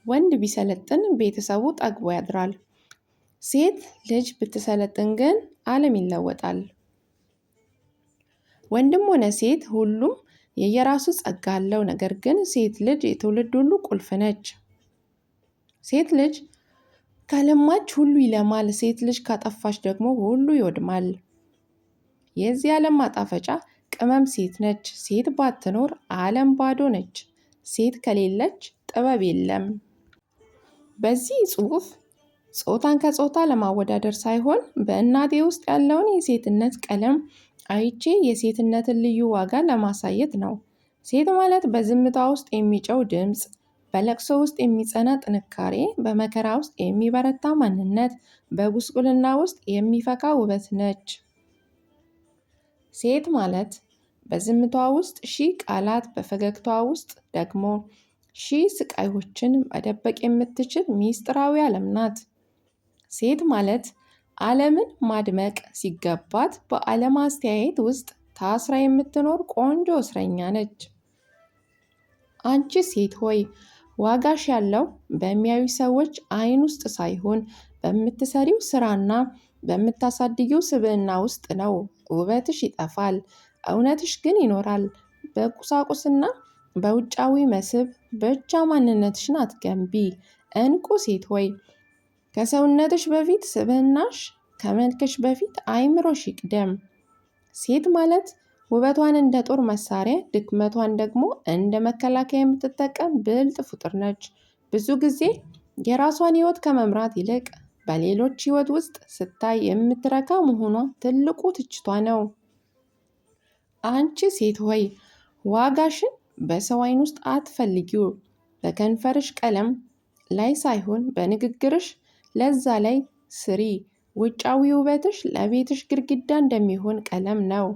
ወንድ ቢሰለጥን ቤተሰቡ ጠግቦ ያድራል። ሴት ልጅ ብትሰለጥን ግን ዓለም ይለወጣል። ወንድም ሆነ ሴት ሁሉም የየራሱ ጸጋ አለው። ነገር ግን ሴት ልጅ የትውልድ ሁሉ ቁልፍ ነች። ሴት ልጅ ካለማች ሁሉ ይለማል። ሴት ልጅ ካጠፋች ደግሞ ሁሉ ይወድማል። የዚህ ዓለም ማጣፈጫ ቅመም ሴት ነች። ሴት ባትኖር ዓለም ባዶ ነች። ሴት ከሌለች ጥበብ የለም። በዚህ ጽሑፍ ጾታን ከጾታ ለማወዳደር ሳይሆን በእናቴ ውስጥ ያለውን የሴትነት ቀለም አይቼ የሴትነትን ልዩ ዋጋ ለማሳየት ነው። ሴት ማለት በዝምታ ውስጥ የሚጨው ድምፅ፣ በለቅሶ ውስጥ የሚጸና ጥንካሬ፣ በመከራ ውስጥ የሚበረታ ማንነት፣ በጉስቁልና ውስጥ የሚፈካ ውበት ነች። ሴት ማለት በዝምቷ ውስጥ ሺህ ቃላት፣ በፈገግቷ ውስጥ ደግሞ ሺህ ስቃዮችን መደበቅ የምትችል ሚስጥራዊ ዓለም ናት። ሴት ማለት ዓለምን ማድመቅ ሲገባት በዓለም አስተያየት ውስጥ ታስራ የምትኖር ቆንጆ እስረኛ ነች። አንቺ ሴት ሆይ ዋጋሽ ያለው በሚያዩ ሰዎች ዓይን ውስጥ ሳይሆን በምትሰሪው ስራና በምታሳድጊው ስብዕና ውስጥ ነው። ውበትሽ ይጠፋል፣ እውነትሽ ግን ይኖራል። በቁሳቁስና በውጫዊ መስህብ ብቻ ማንነትሽን አትገንቢ። እንቁ ሴት ሆይ ከሰውነትሽ በፊት ስብዕናሽ፣ ከመልክሽ በፊት አእምሮሽ ይቅደም። ሴት ማለት ውበቷን እንደ ጦር መሳሪያ፣ ድክመቷን ደግሞ እንደ መከላከያ የምትጠቀም ብልጥ ፍጡር ነች። ብዙ ጊዜ የራሷን ሕይወት ከመምራት ይልቅ በሌሎች ሕይወት ውስጥ ስታይ የምትረካ መሆኗ ትልቁ ትችቷ ነው። አንቺ ሴት ሆይ ዋጋሽን በሰው ዓይን ውስጥ አትፈልጊው። በከንፈርሽ ቀለም ላይ ሳይሆን በንግግርሽ ለዛ ላይ ስሪ። ውጫዊ ውበትሽ ለቤትሽ ግድግዳ እንደሚሆን ቀለም ነው።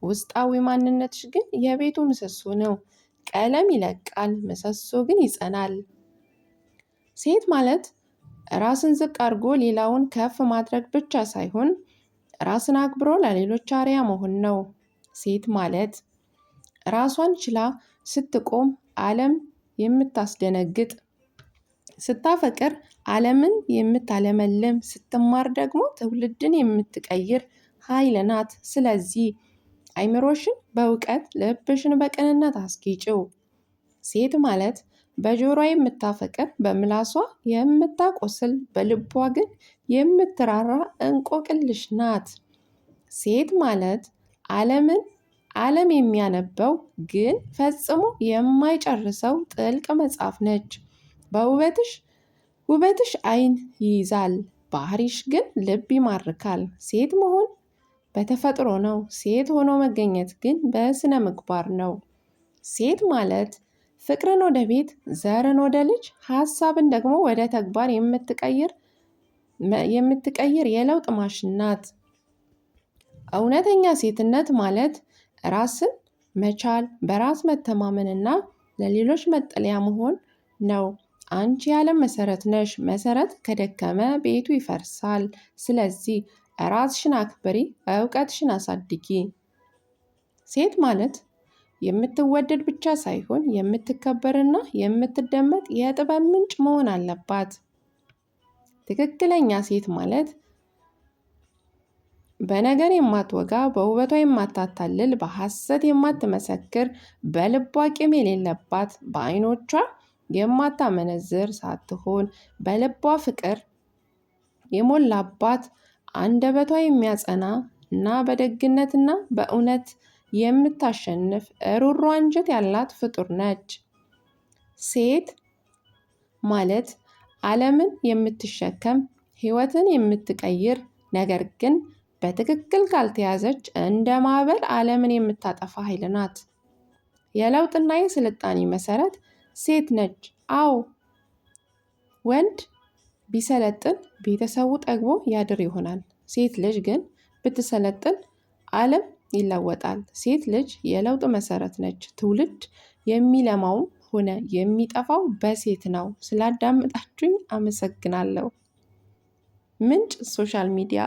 ውስጣዊ ማንነትሽ ግን የቤቱ ምሰሶ ነው። ቀለም ይለቃል፣ ምሰሶ ግን ይጸናል። ሴት ማለት ራስን ዝቅ አድርጎ ሌላውን ከፍ ማድረግ ብቻ ሳይሆን ራስን አክብሮ ለሌሎች አርአያ መሆን ነው። ሴት ማለት ራሷን ችላ ስትቆም ዓለም የምታስደነግጥ፣ ስታፈቅር ዓለምን የምታለመልም፣ ስትማር ደግሞ ትውልድን የምትቀይር ኃይል ናት። ስለዚህ አይምሮሽን በእውቀት ልብሽን በቅንነት አስጊጪው። ሴት ማለት በጆሮዋ የምታፈቅር፣ በምላሷ የምታቆስል፣ በልቧ ግን የምትራራ እንቆቅልሽ ናት። ሴት ማለት ዓለም የሚያነበው ግን ፈጽሞ የማይጨርሰው ጥልቅ መጽሐፍ ነች። ውበትሽ ዓይን ይይዛል፣ ባህሪሽ ግን ልብ ይማርካል። ሴት መሆን በተፈጥሮ ነው። ሴት ሆኖ መገኘት ግን በስነ ምግባር ነው። ሴት ማለት ፍቅርን ወደ ቤት፣ ዘርን ወደ ልጅ፣ ሀሳብን ደግሞ ወደ ተግባር የምትቀይር የለውጥ ማሽን ናት። እውነተኛ ሴትነት ማለት ራስን መቻል፣ በራስ መተማመንና ለሌሎች መጠለያ መሆን ነው። አንቺ የዓለም መሰረት ነሽ። መሰረት ከደከመ ቤቱ ይፈርሳል። ስለዚህ ራስሽን አክብሪ፣ እውቀትሽን አሳድጊ። ሴት ማለት የምትወደድ ብቻ ሳይሆን የምትከበርና የምትደመጥ የጥበብ ምንጭ መሆን አለባት። ትክክለኛ ሴት ማለት በነገር የማትወጋ፣ በውበቷ የማታታልል፣ በሐሰት የማትመሰክር፣ በልቧ ቂም የሌለባት፣ በዓይኖቿ የማታመነዝር ሳትሆን በልቧ ፍቅር የሞላባት፣ አንደበቷ የሚያጸና እና በደግነትና በእውነት የምታሸንፍ ሩሩ አንጀት ያላት ፍጡር ነች። ሴት ማለት ዓለምን የምትሸከም፣ ሕይወትን የምትቀይር፣ ነገር ግን በትክክል ካልተያዘች እንደ ማዕበል ዓለምን የምታጠፋ ኃይል ናት። የለውጥና የስልጣኔ መሰረት ሴት ነች። አዎ፣ ወንድ ቢሰለጥን ቤተሰቡ ጠግቦ ያድር ይሆናል። ሴት ልጅ ግን ብትሰለጥን ዓለም ይለወጣል። ሴት ልጅ የለውጥ መሰረት ነች። ትውልድ የሚለማውም ሆነ የሚጠፋው በሴት ነው። ስላዳመጣችሁኝ አመሰግናለሁ። ምንጭ ሶሻል ሚዲያ